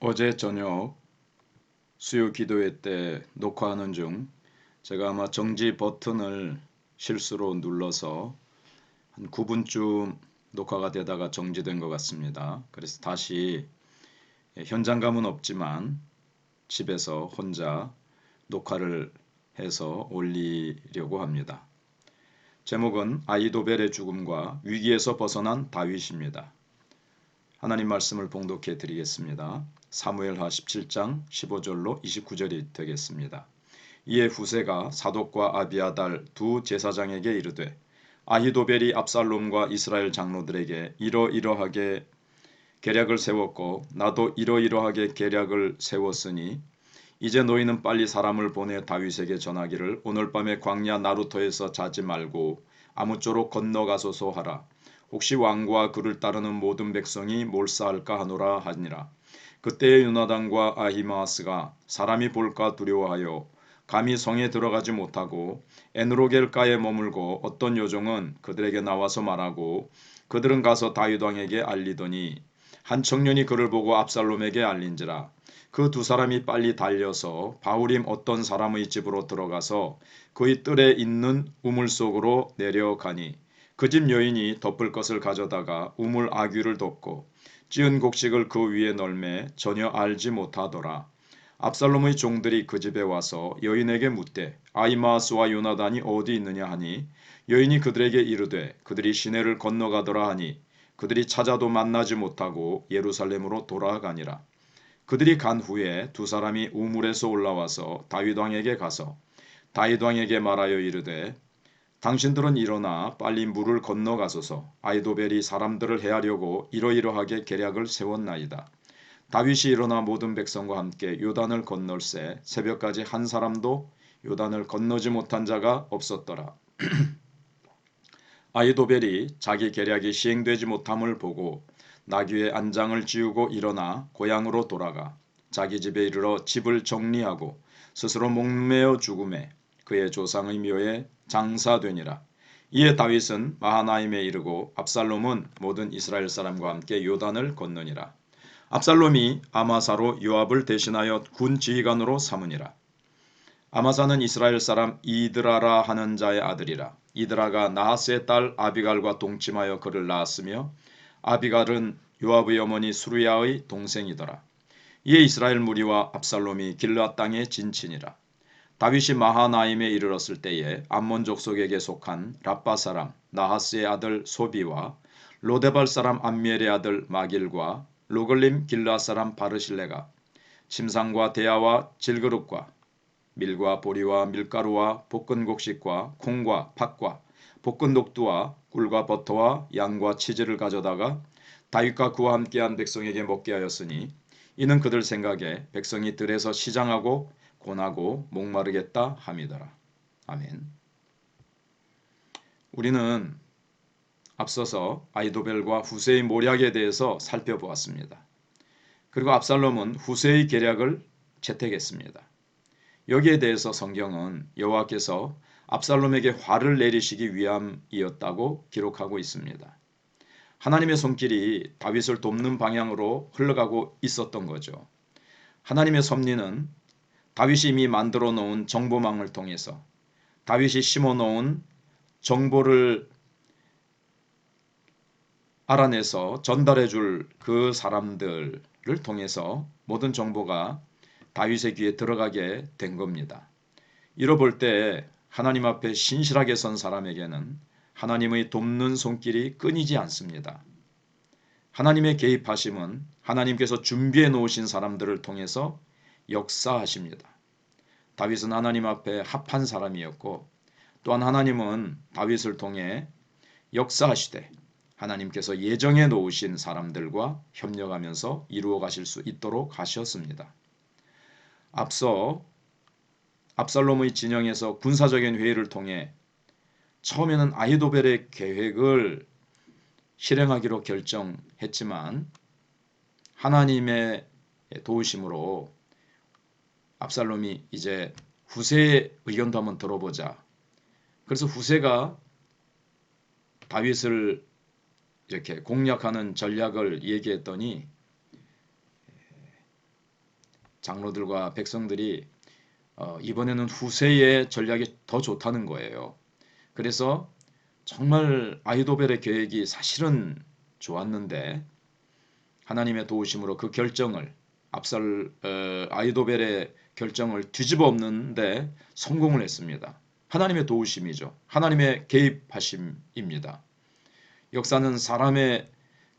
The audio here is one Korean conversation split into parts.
어제 저녁 수요 기도회 때 녹화하는 중 제가 아마 정지 버튼을 실수로 눌러서 한 9분쯤 녹화가 되다가 정지된 것 같습니다. 그래서 다시 현장감은 없지만 집에서 혼자 녹화를 해서 올리려고 합니다. 제목은 아히도벨의 죽음과 위기에서 벗어난 다윗입니다. 하나님 말씀을 봉독해 드리겠습니다. 사무엘하 17장 15절로 29절이 되겠습니다. 이에 후세가 사독과 아비아달 두 제사장에게 이르되 아히도벨이 압살롬과 이스라엘 장로들에게 이러이러하게 계략을 세웠고 나도 이러이러하게 계략을 세웠으니 이제 너희는 빨리 사람을 보내 다윗에게 전하기를 오늘 밤에 광야 나루터에서 자지 말고 아무쪼록 건너가소서 하라. 혹시 왕과 그를 따르는 모든 백성이 몰사할까 하노라 하니라. 그때에 요나단과 아히마아스가 사람이 볼까 두려워하여 감히 성에 들어가지 못하고 에누로겔가에 머물고 어떤 요종은 그들에게 나와서 말하고 그들은 가서 다윗 왕에게 알리더니 한 청년이 그를 보고 압살롬에게 알린지라. 그 두 사람이 빨리 달려서 바후림 어떤 사람의 집으로 들어가서 그의 뜰에 있는 우물 속으로 내려가니 그 집 여인이 덮을 것을 가져다가 우물 아귀를 덮고 찌은 곡식을 그 위에 널매 전혀 알지 못하더라. 압살롬의 종들이 그 집에 와서 여인에게 묻되 아히마아스와 요나단이 어디 있느냐 하니 여인이 그들에게 이르되 그들이 시내를 건너가더라 하니 그들이 찾아도 만나지 못하고 예루살렘으로 돌아가니라. 그들이 간 후에 두 사람이 우물에서 올라와서 다윗 왕에게 가서 다윗 왕에게 말하여 이르되 당신들은 일어나 빨리 물을 건너가소서. 아히도벨이 사람들을 해하려고 이러이러하게 계략을 세웠나이다. 다윗이 일어나 모든 백성과 함께 요단을 건널새 새벽까지 한 사람도 요단을 건너지 못한 자가 없었더라. 아히도벨이 자기 계략이 시행되지 못함을 보고 나귀의 안장을 지우고 일어나 고향으로 돌아가 자기 집에 이르러 집을 정리하고 스스로 목매어 죽음에 그의 조상의 묘에 장사되니라. 이에 다윗은 마하나임에 이르고 압살롬은 모든 이스라엘 사람과 함께 요단을 건너니라. 압살롬이 아마사로 요압을 대신하여 군 지휘관으로 삼으니라. 아마사는 이스라엘 사람 이드라라 하는 자의 아들이라. 이드라가 나하스의 딸 아비갈과 동침하여 그를 낳았으며 아비갈은 요압의 어머니 수르야의 동생이더라. 이에 이스라엘 무리와 압살롬이 길르앗 땅에 진친이라. 다윗이 마하나임에 이르렀을 때에 암몬 족속에게 속한 라빠 사람 나하스의 아들 소비와 로데발 사람 암미엘의 아들 마길과 로글림 길르앗 사람 바르실레가 침상과 대야와 질그릇과 밀과 보리와 밀가루와 볶은 곡식과 콩과 팥과 볶은 녹두와 꿀과 버터와 양과 치즈를 가져다가 다윗과 그와 함께한 백성에게 먹게 하였으니 이는 그들 생각에 백성이 들에서 시장하고 고나고 목마르겠다 함이더라. 아멘. 우리는 앞서서 아히도벨과 후세의 모략에 대해서 살펴보았습니다. 그리고 압살롬은 후세의 계략을 채택했습니다. 여기에 대해서 성경은 여호와께서 압살롬에게 화를 내리시기 위함이었다고 기록하고 있습니다. 하나님의 손길이 다윗을 돕는 방향으로 흘러가고 있었던 거죠. 하나님의 섭리는 다윗이 이미 만들어 놓은 정보망을 통해서 다윗이 심어 놓은 정보를 알아내서 전달해 줄 그 사람들을 통해서 모든 정보가 다윗의 귀에 들어가게 된 겁니다. 이뤄볼 때 하나님 앞에 신실하게 선 사람에게는 하나님의 돕는 손길이 끊이지 않습니다. 하나님의 개입하심은 하나님께서 준비해 놓으신 사람들을 통해서 역사하십니다. 다윗은 하나님 앞에 합한 사람이었고 또한 하나님은 다윗을 통해 역사하시되 하나님께서 예정해 놓으신 사람들과 협력하면서 이루어 가실 수 있도록 하셨습니다. 앞서 압살롬의 진영에서 군사적인 회의를 통해 처음에는 아히도벨의 계획을 실행하기로 결정했지만 하나님의 도우심으로 압살롬이 이제 후세의 의견도 한번 들어보자. 그래서 후세가 다윗을 이렇게 공략하는 전략을 얘기했더니 장로들과 백성들이 이번에는 후세의 전략이 더 좋다는 거예요. 그래서 정말 아히도벨의 계획이 사실은 좋았는데 하나님의 도우심으로 그 결정을 아히도벨의 결정을 뒤집어 엎는데 성공을 했습니다. 하나님의 도우심이죠. 하나님의 개입하심입니다. 역사는 사람의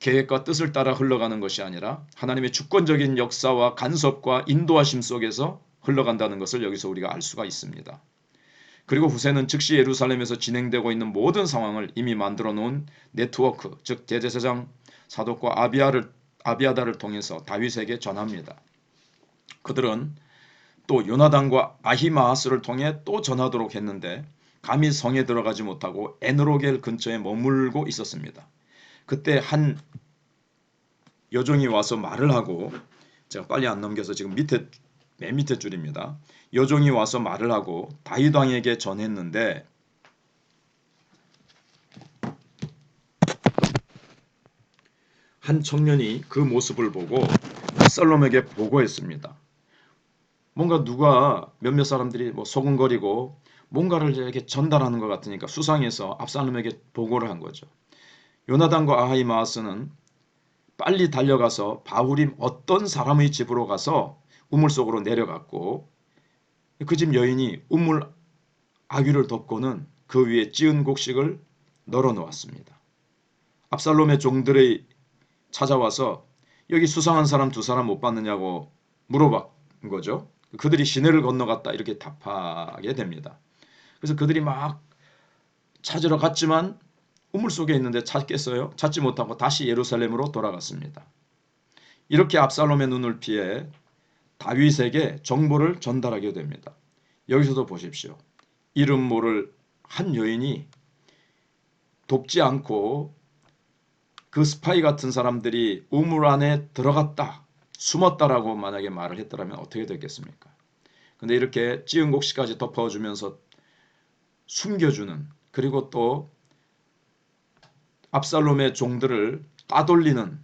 계획과 뜻을 따라 흘러가는 것이 아니라 하나님의 주권적인 역사와 간섭과 인도하심 속에서 흘러간다는 것을 여기서 우리가 알 수가 있습니다. 그리고 후세는 즉시 예루살렘에서 진행되고 있는 모든 상황을 이미 만들어 놓은 네트워크, 즉 대제사장 사독과 아비아다를 통해서 다윗에게 전합니다. 그들은 또 요나단과 아히마아스를 통해 또 전하도록 했는데 감히 성에 들어가지 못하고 에너로겔 근처에 머물고 있었습니다. 그때 한 여종이 와서 말을 하고, 제가 빨리 안 넘겨서 지금 맨 밑에 줄입니다. 여종이 와서 말을 하고 다윗 왕에게 전했는데 한 청년이 그 모습을 보고 압살롬에게 보고했습니다. 뭔가 누가 몇몇 사람들이 소근거리고 뭔가를 이렇게 전달하는 것 같으니까 수상해서 압살롬에게 보고를 한 거죠. 요나단과 아히마아스는 빨리 달려가서 바후림 어떤 사람의 집으로 가서 우물 속으로 내려갔고 그 집 여인이 우물 아귀를 덮고는 그 위에 찌은 곡식을 널어 놓았습니다. 압살롬의 종들이 찾아와서 여기 수상한 사람 두 사람 못 봤느냐고 물어본 거죠. 그들이 시내를 건너갔다 이렇게 답하게 됩니다. 그래서 그들이 막 찾으러 갔지만 우물 속에 있는데 찾겠어요? 찾지 못하고 다시 예루살렘으로 돌아갔습니다. 이렇게 압살롬의 눈을 피해 다윗에게 정보를 전달하게 됩니다. 여기서도 보십시오. 이름 모를 한 여인이 돕지 않고 그 스파이 같은 사람들이 우물 안에 들어갔다, 숨었다라고 만약에 말을 했더라면 어떻게 됐겠습니까? 근데 이렇게 찌은 곡식까지 덮어주면서 숨겨주는, 그리고 또 압살롬의 종들을 따돌리는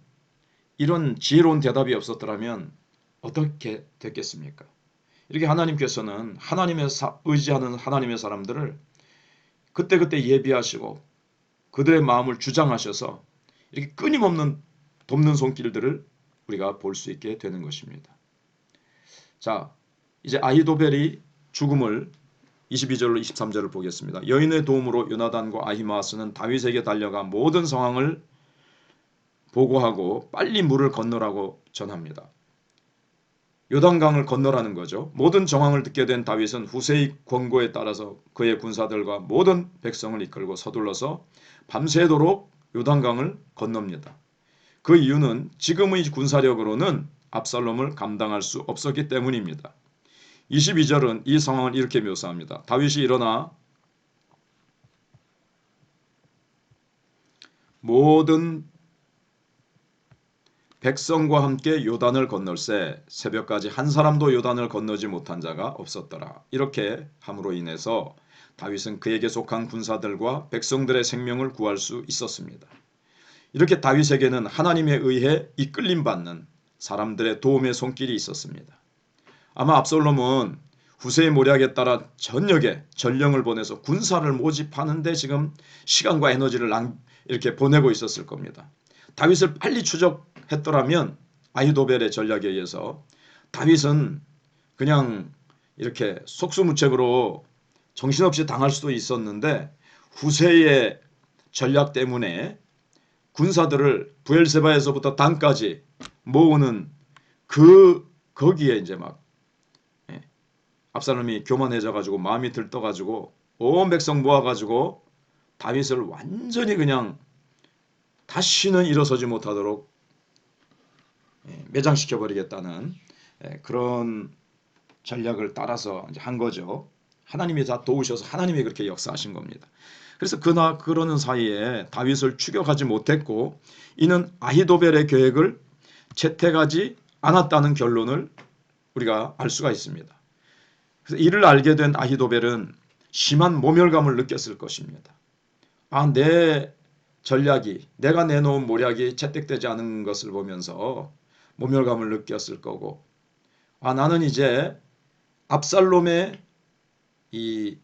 이런 지혜로운 대답이 없었더라면 어떻게 됐겠습니까? 이렇게 하나님께서는 의지하는 하나님의 사람들을 그때그때 예비하시고 그들의 마음을 주장하셔서 이렇게 끊임없는 돕는 손길들을 우리가 볼 수 있게 되는 것입니다. 자, 이제 아히도벨이 죽음을 22절로 23절을 보겠습니다. 여인의 도움으로 요나단과 아히마아스는 다윗에게 달려가 모든 상황을 보고하고 빨리 물을 건너라고 전합니다. 요단강을 건너라는 거죠. 모든 정황을 듣게 된 다윗은 후세의 권고에 따라서 그의 군사들과 모든 백성을 이끌고 서둘러서 밤새도록 요단강을 건넙니다. 그 이유는 지금의 군사력으로는 압살롬을 감당할 수 없었기 때문입니다. 22절은 이 상황을 이렇게 묘사합니다. 다윗이 일어나 모든 백성과 함께 요단을 건널세 새벽까지 한 사람도 요단을 건너지 못한 자가 없었더라. 이렇게 함으로 인해서 다윗은 그에게 속한 군사들과 백성들의 생명을 구할 수 있었습니다. 이렇게 다윗에게는 하나님에 의해 이끌림받는 사람들의 도움의 손길이 있었습니다. 아마 압살롬은 후세의 모략에 따라 전역에 전령을 보내서 군사를 모집하는데 지금 시간과 에너지를 이렇게 보내고 있었을 겁니다. 다윗을 빨리 추적했더라면 아히도벨의 전략에 의해서 다윗은 그냥 이렇게 속수무책으로 정신없이 당할 수도 있었는데 후세의 전략 때문에 군사들을 브엘세바에서부터 단까지 모으는 거기에 이제 막 압살롬이 교만해져 가지고 마음이 들떠 가지고 온 백성 모아 가지고 다윗을 완전히 그냥 다시는 일어서지 못하도록 매장시켜 버리겠다는 그런 전략을 따라서 이제 한 거죠. 하나님이 다 도우셔서 하나님이 그렇게 역사하신 겁니다. 그래서 그러는 사이에 다윗을 추격하지 못했고 이는 아히도벨의 계획을 채택하지 않았다는 결론을 우리가 알 수가 있습니다. 그래서 이를 알게 된 아히도벨은 심한 모멸감을 느꼈을 것입니다. 내 전략이, 내가 내놓은 모략이 채택되지 않은 것을 보면서 모멸감을 느꼈을 거고, 나는 이제 압살롬의 이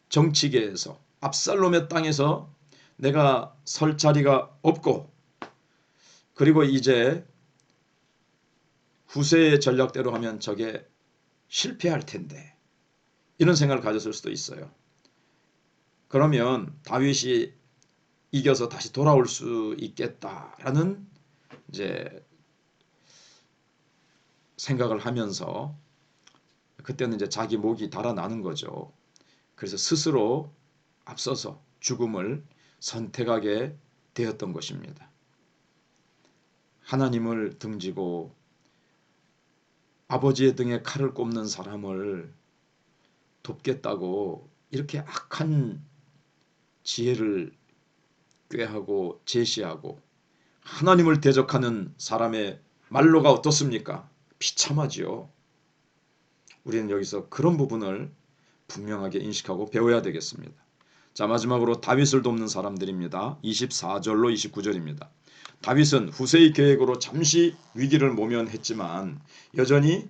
정치계에서 압살롬의 땅에서 내가 설 자리가 없고, 그리고 이제 후세의 전략대로 하면 저게 실패할 텐데, 이런 생각을 가졌을 수도 있어요. 그러면 다윗이 이겨서 다시 돌아올 수 있겠다라는 이제 생각을 하면서, 그때는 이제 자기 목이 달아나는 거죠. 그래서 스스로 앞서서 죽음을 선택하게 되었던 것입니다. 하나님을 등지고 아버지의 등에 칼을 꼽는 사람을 돕겠다고 이렇게 악한 지혜를 꾀하고 제시하고 하나님을 대적하는 사람의 말로가 어떻습니까? 비참하지요. 우리는 여기서 그런 부분을 분명하게 인식하고 배워야 되겠습니다. 자, 마지막으로 다윗을 돕는 사람들입니다. 24절로 29절입니다. 다윗은 후세의 계획으로 잠시 위기를 모면했지만 여전히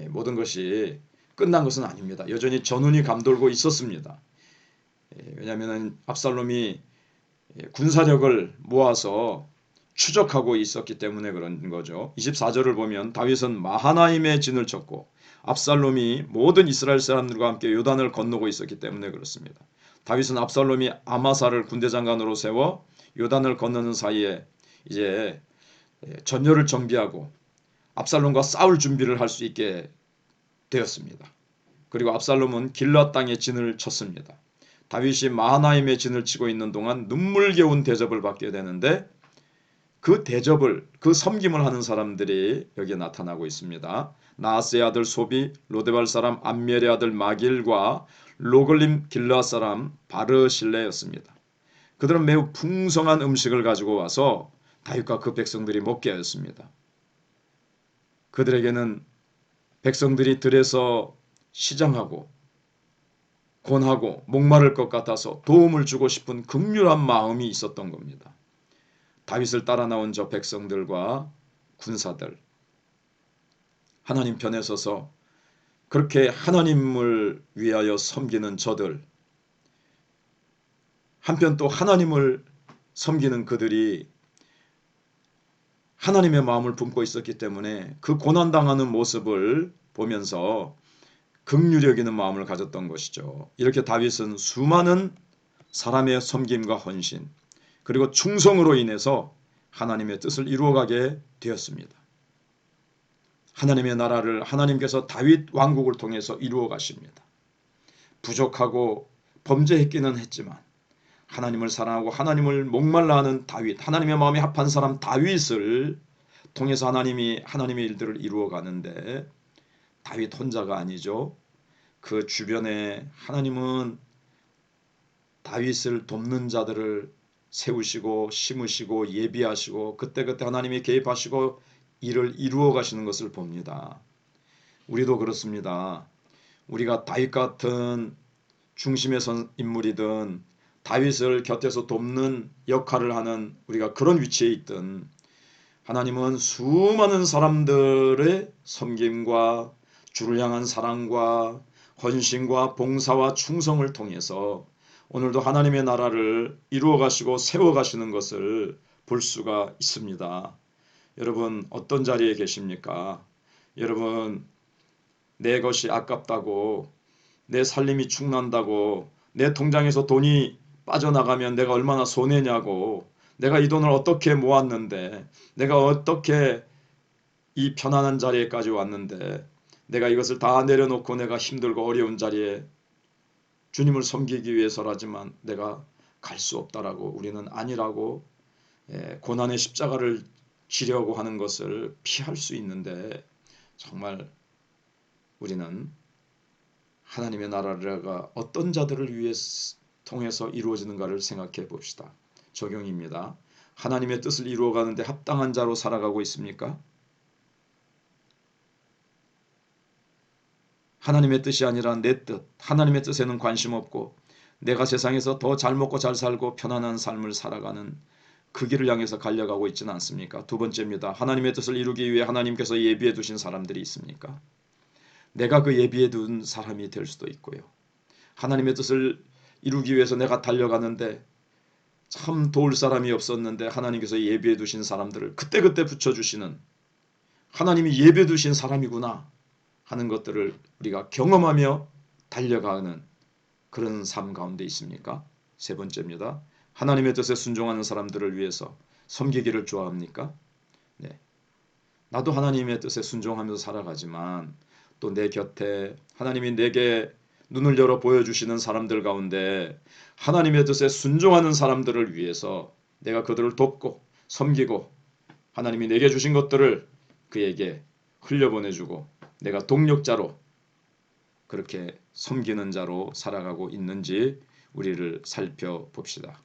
모든 것이 끝난 것은 아닙니다. 여전히 전운이 감돌고 있었습니다. 왜냐하면 압살롬이 군사력을 모아서 추적하고 있었기 때문에 그런 거죠. 24절을 보면 다윗은 마하나임에 진을 쳤고 압살롬이 모든 이스라엘 사람들과 함께 요단을 건너고 있었기 때문에 그렇습니다. 다윗은 압살롬이 아마사를 군대 장관으로 세워 요단을 건너는 사이에 이제 전열을 정비하고 압살롬과 싸울 준비를 할 수 있게 되었습니다. 그리고 압살롬은 길앗 땅에 진을 쳤습니다. 다윗이 마하나임에 진을 치고 있는 동안 눈물겨운 대접을 받게 되는데, 그 대접을, 그 섬김을 하는 사람들이 여기에 나타나고 있습니다. 나하스의 아들 소비, 로데발 사람 암멜의 아들 마길과 로글림 길르앗 사람 바르실레였습니다. 그들은 매우 풍성한 음식을 가지고 와서 다윗과 그 백성들이 먹게 하였습니다. 그들에게는 백성들이 들에서 시장하고 곤하고 목마를 것 같아서 도움을 주고 싶은 긍휼한 마음이 있었던 겁니다. 다윗을 따라 나온 저 백성들과 군사들, 하나님 편에 서서 그렇게 하나님을 위하여 섬기는 저들, 한편 또 하나님을 섬기는 그들이 하나님의 마음을 품고 있었기 때문에 그 고난당하는 모습을 보면서 긍휼히 여기는 마음을 가졌던 것이죠. 이렇게 다윗은 수많은 사람의 섬김과 헌신, 그리고 충성으로 인해서 하나님의 뜻을 이루어가게 되었습니다. 하나님의 나라를 하나님께서 다윗 왕국을 통해서 이루어 가십니다. 부족하고 범죄했기는 했지만 하나님을 사랑하고 하나님을 목말라 하는 다윗, 하나님의 마음에 합한 사람 다윗을 통해서 하나님이 하나님의 일들을 이루어 가는데, 다윗 혼자가 아니죠. 그 주변에 하나님은 다윗을 돕는 자들을 세우시고 심으시고 예비하시고 그때그때 하나님이 개입하시고 일을 이루어 가시는 것을 봅니다. 우리도 그렇습니다. 우리가 다윗 같은 중심의 인물이든 다윗을 곁에서 돕는 역할을 하는 우리가 그런 위치에 있든, 하나님은 수많은 사람들의 섬김과 주를 향한 사랑과 헌신과 봉사와 충성을 통해서 오늘도 하나님의 나라를 이루어 가시고 세워 가시는 것을 볼 수가 있습니다. 여러분 어떤 자리에 계십니까? 여러분 내 것이 아깝다고, 내 살림이 축난다고, 내 통장에서 돈이 빠져나가면 내가 얼마나 손해냐고, 내가 이 돈을 어떻게 모았는데, 내가 어떻게 이 편안한 자리에까지 왔는데, 내가 이것을 다 내려놓고 내가 힘들고 어려운 자리에 주님을 섬기기 위해서라지만 내가 갈 수 없다라고, 우리는 아니라고 고난의 십자가를 지려고 하는 것을 피할 수 있는데, 정말 우리는 하나님의 나라가 어떤 자들을 위해 통해서 이루어지는가를 생각해 봅시다. 적용입니다. 하나님의 뜻을 이루어가는데 합당한 자로 살아가고 있습니까? 하나님의 뜻이 아니라 내 뜻, 하나님의 뜻에는 관심 없고 내가 세상에서 더 잘 먹고 잘 살고 편안한 삶을 살아가는 그 길을 향해서 달려가고 있지는 않습니까? 두 번째입니다. 하나님의 뜻을 이루기 위해 하나님께서 예비해 두신 사람들이 있습니까? 내가 그 예비해 둔 사람이 될 수도 있고요. 하나님의 뜻을 이루기 위해서 내가 달려가는데 참 도울 사람이 없었는데 하나님께서 예비해 두신 사람들을 그때그때 붙여주시는, 하나님이 예비해 두신 사람이구나 하는 것들을 우리가 경험하며 달려가는 그런 삶 가운데 있습니까? 세 번째입니다. 하나님의 뜻에 순종하는 사람들을 위해서 섬기기를 좋아합니까? 네. 나도 하나님의 뜻에 순종하면서 살아가지만 또 내 곁에 하나님이 내게 눈을 열어 보여주시는 사람들 가운데 하나님의 뜻에 순종하는 사람들을 위해서 내가 그들을 돕고 섬기고 하나님이 내게 주신 것들을 그에게 흘려보내주고 내가 동력자로 그렇게 섬기는 자로 살아가고 있는지 우리를 살펴봅시다.